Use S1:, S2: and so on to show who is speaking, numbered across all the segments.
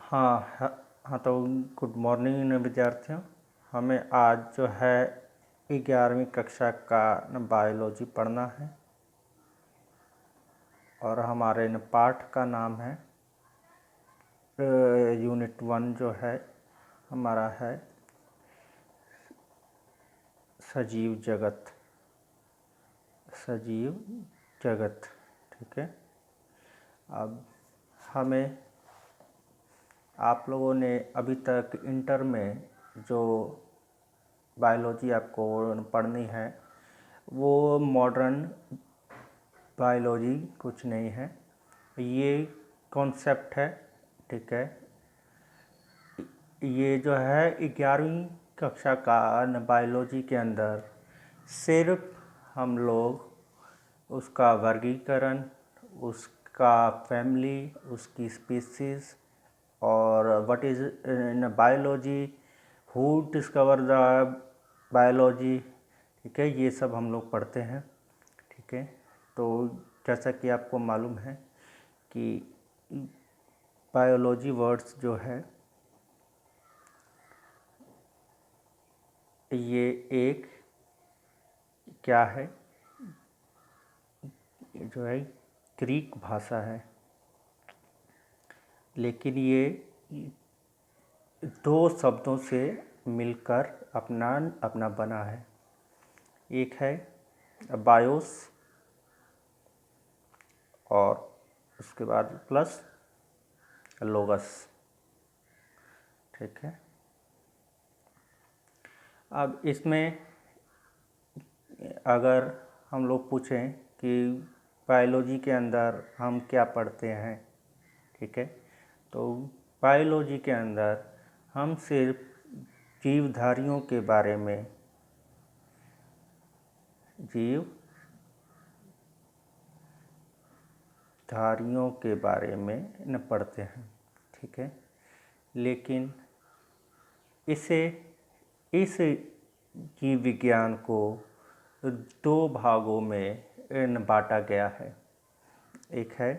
S1: हाँ तो good morning विद्यार्थियों। हमें आज जो है 11वीं कक्षा का बायोलॉजी पढ़ना है और हमारे पाठ का नाम है यूनिट 1 जो है हमारा है सजीव जगत। सजीव जगत, ठीक है। अब हमें आप लोगों ने अभी तक इंटर में जो बायोलॉजी आपको पढ़नी है वो मॉडर्न बायोलॉजी कुछ नहीं है, ये कॉन्सेप्ट है, ठीक है। ये जो है 11वीं कक्षा का बायोलॉजी के अंदर सिर्फ हम लोग उसका वर्गीकरण, उसका फैमिली, उसकी स्पीसीज और what is in biology, who discover the biology, ठीक है, ये सब हम लोग पढ़ते हैं, ठीक है। तो जैसा कि आपको मालूम है कि बायोलॉजी वर्ड्स जो है ये एक क्या है, जो है ग्रीक भाषा है, लेकिन ये दो शब्दों से मिलकर अपना बना है। एक है बायोस और उसके बाद प्लस लोगस, ठीक है। अब इसमें अगर हम लोग पूछें कि बायोलॉजी के अंदर हम क्या पढ़ते हैं, ठीक है, तो बायोलॉजी के अंदर हम सिर्फ जीवधारियों के बारे में, जीवधारियों के बारे में न पढ़ते हैं, ठीक है। लेकिन इस जीव विज्ञान को दो भागों में बांटा गया है। एक है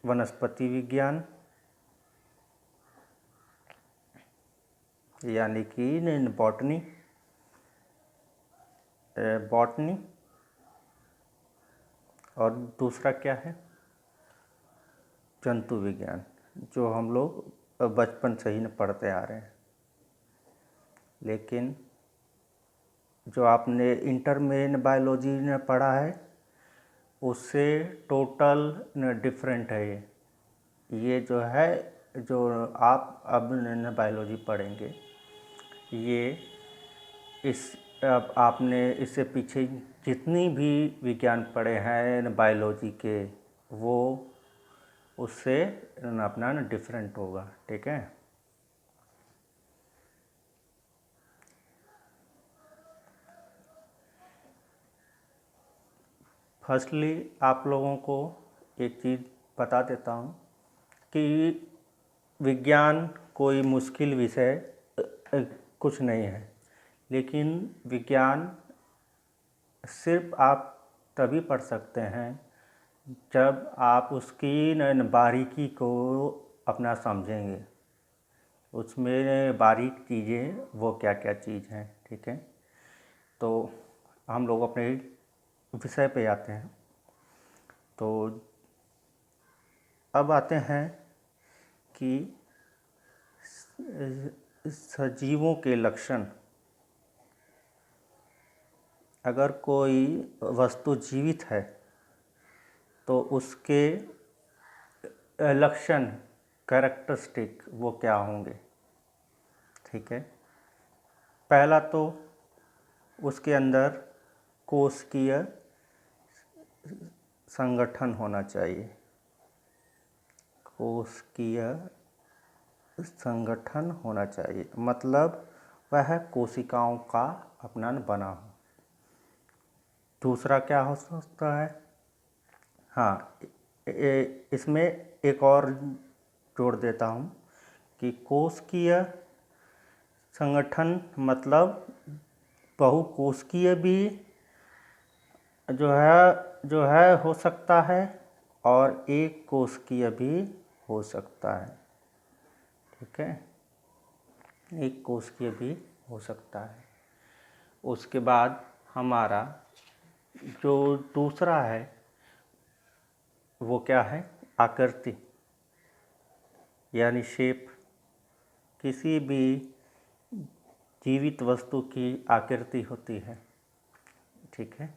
S1: वनस्पति विज्ञान, यानी कि बॉटनी, और दूसरा क्या है जंतु विज्ञान, जो हम लोग बचपन से ही पढ़ते आ रहे हैं। लेकिन जो आपने इंटर में बायोलॉजी ने पढ़ा है उससे टोटल डिफरेंट है ये जो है, जो आप अब बायोलॉजी पढ़ेंगे ये अब आपने इससे पीछे जितनी भी विज्ञान पढ़े हैं बायोलॉजी के, वो उससे अपना डिफरेंट होगा, ठीक है। फर्स्टली आप लोगों को एक चीज़ बता देता हूँ कि विज्ञान कोई मुश्किल विषय कुछ नहीं है, लेकिन विज्ञान सिर्फ आप तभी पढ़ सकते हैं जब आप उसकी बारीकी को अपना समझेंगे, उसमें बारीक चीज़ें वो क्या क्या चीज़ हैं, ठीक है। तो हम लोग अपने विषय पे आते हैं। तो अब आते हैं कि सजीवों के लक्षण। अगर कोई वस्तु जीवित है तो उसके लक्षण, कैरेक्टरिस्टिक, वो क्या होंगे, ठीक है। पहला तो उसके अंदर कोशिकीय संगठन होना चाहिए। कोशिकीय संगठन होना चाहिए मतलब वह कोशिकाओं का अपना बना हो। दूसरा क्या हो सकता है, हाँ, इसमें एक और जोड़ देता हूँ कि कोशिकीय संगठन मतलब बहुकोशिकीय भी जो है हो सकता है, और एक कोशिकीय भी हो सकता है। ठीक है, एक कोशिकीय भी हो सकता है। उसके बाद हमारा जो दूसरा है वो क्या है, आकृति यानी शेप। किसी भी जीवित वस्तु की आकृति होती है। ठीक है,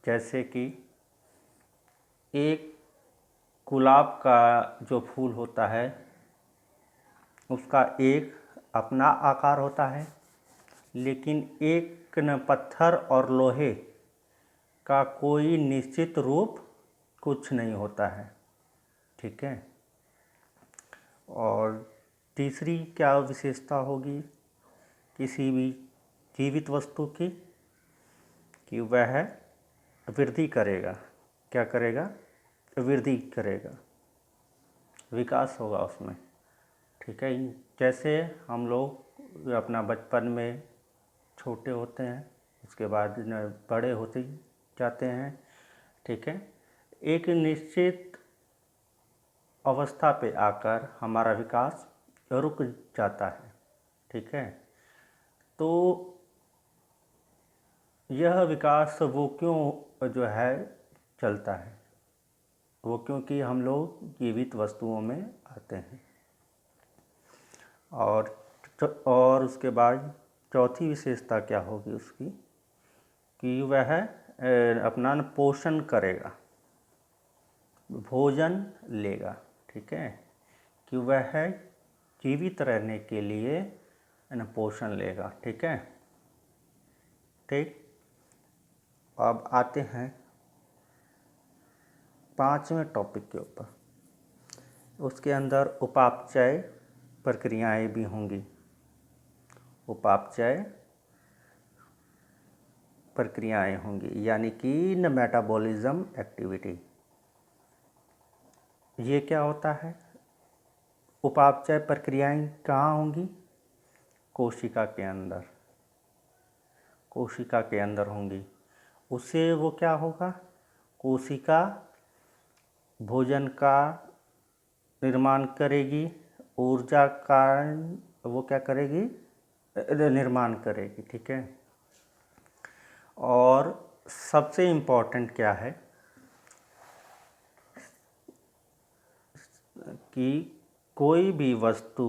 S1: जैसे कि एक गुलाब का जो फूल होता है उसका एक अपना आकार होता है, लेकिन एक न पत्थर और लोहे का कोई निश्चित रूप कुछ नहीं होता है। ठीक है, और तीसरी क्या विशेषता होगी किसी भी जीवित वस्तु की, कि वह वृद्धि करेगा। क्या करेगा, वृद्धि करेगा, विकास होगा उसमें। ठीक है, जैसे हम लोग अपना बचपन में छोटे होते हैं, उसके बाद बड़े होते जाते हैं। ठीक है, एक निश्चित अवस्था पे आकर हमारा विकास रुक जाता है। ठीक है, तो यह विकास वो क्यों जो है चलता है, वो क्योंकि हम लोग जीवित वस्तुओं में आते हैं। और उसके बाद चौथी विशेषता क्या होगी उसकी, कि वह अपना पोषण करेगा, भोजन लेगा। ठीक है, कि वह जीवित रहने के लिए पोषण लेगा। ठीक है, ठीक। अब आते हैं 5वें टॉपिक के ऊपर। उसके अंदर उपापचय प्रक्रियाएं भी होंगी। उपापचय प्रक्रियाएं होंगी यानी कि मेटाबॉलिज्म एक्टिविटी। ये क्या होता है, उपापचय प्रक्रियाएं कहाँ होंगी, कोशिका के अंदर, कोशिका के अंदर होंगी। उससे वो क्या होगा, कोशिका भोजन का निर्माण करेगी, ऊर्जा का वो क्या करेगी, निर्माण करेगी। ठीक है, और सबसे इम्पोर्टेंट क्या है कि कोई भी वस्तु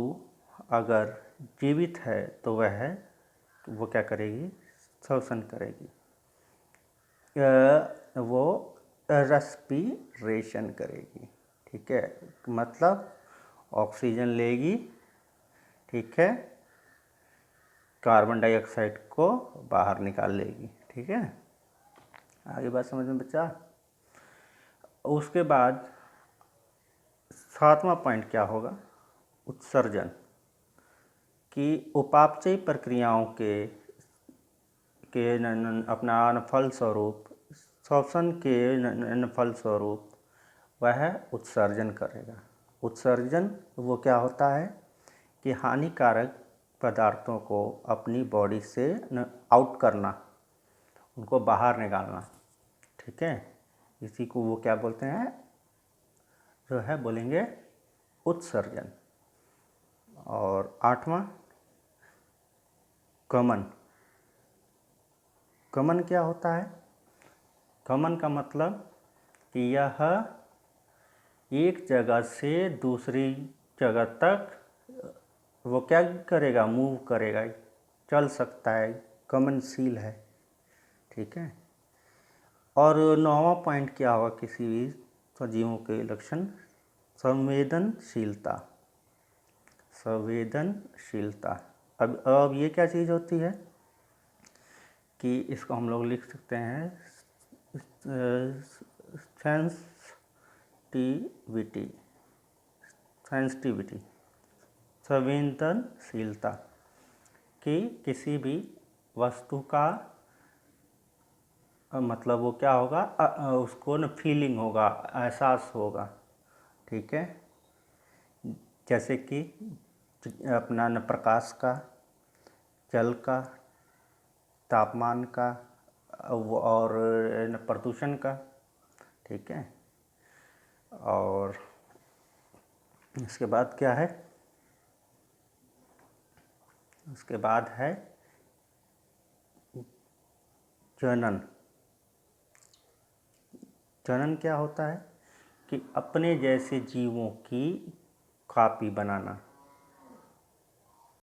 S1: अगर जीवित है तो वो क्या करेगी, श्वसन करेगी, वो रेस्पिरेशन करेगी। ठीक है, मतलब ऑक्सीजन लेगी। ठीक है, कार्बन डाइऑक्साइड को बाहर निकाल लेगी। ठीक है, आगे बात समझ में बच्चा। उसके बाद 7वां पॉइंट क्या होगा, उत्सर्जन। कि उपापचयी प्रक्रियाओं के अपना फलस्वरूप, श्वसन के फलस्वरूप वह उत्सर्जन करेगा। उत्सर्जन वो क्या होता है कि हानिकारक पदार्थों को अपनी बॉडी से आउट करना, उनको बाहर निकालना। ठीक है, इसी को वो क्या बोलते हैं, जो है बोलेंगे उत्सर्जन। और 8वां गमन। गमन क्या होता है, गमन का मतलब कि यह एक जगह से दूसरी जगह तक वो क्या करेगा, मूव करेगा, चल सकता है, गमनशील है। ठीक है, और 9वां पॉइंट क्या होगा किसी भी सजीवों के लक्षण, संवेदनशीलता। संवेदनशीलता। अब ये क्या चीज़ होती है कि इसको हम लोग लिख सकते हैं सेंसिटिविटी। सेंसिटिविटी, संवेदनशीलता, कि किसी भी वस्तु का मतलब वो क्या होगा, उसको न फीलिंग होगा, एहसास होगा। ठीक है, जैसे कि अपना न प्रकाश का, जल का, तापमान का और न प्रदूषण का। ठीक है, और इसके बाद क्या है, उसके बाद है जनन। जनन क्या होता है कि अपने जैसे जीवों की कॉपी बनाना,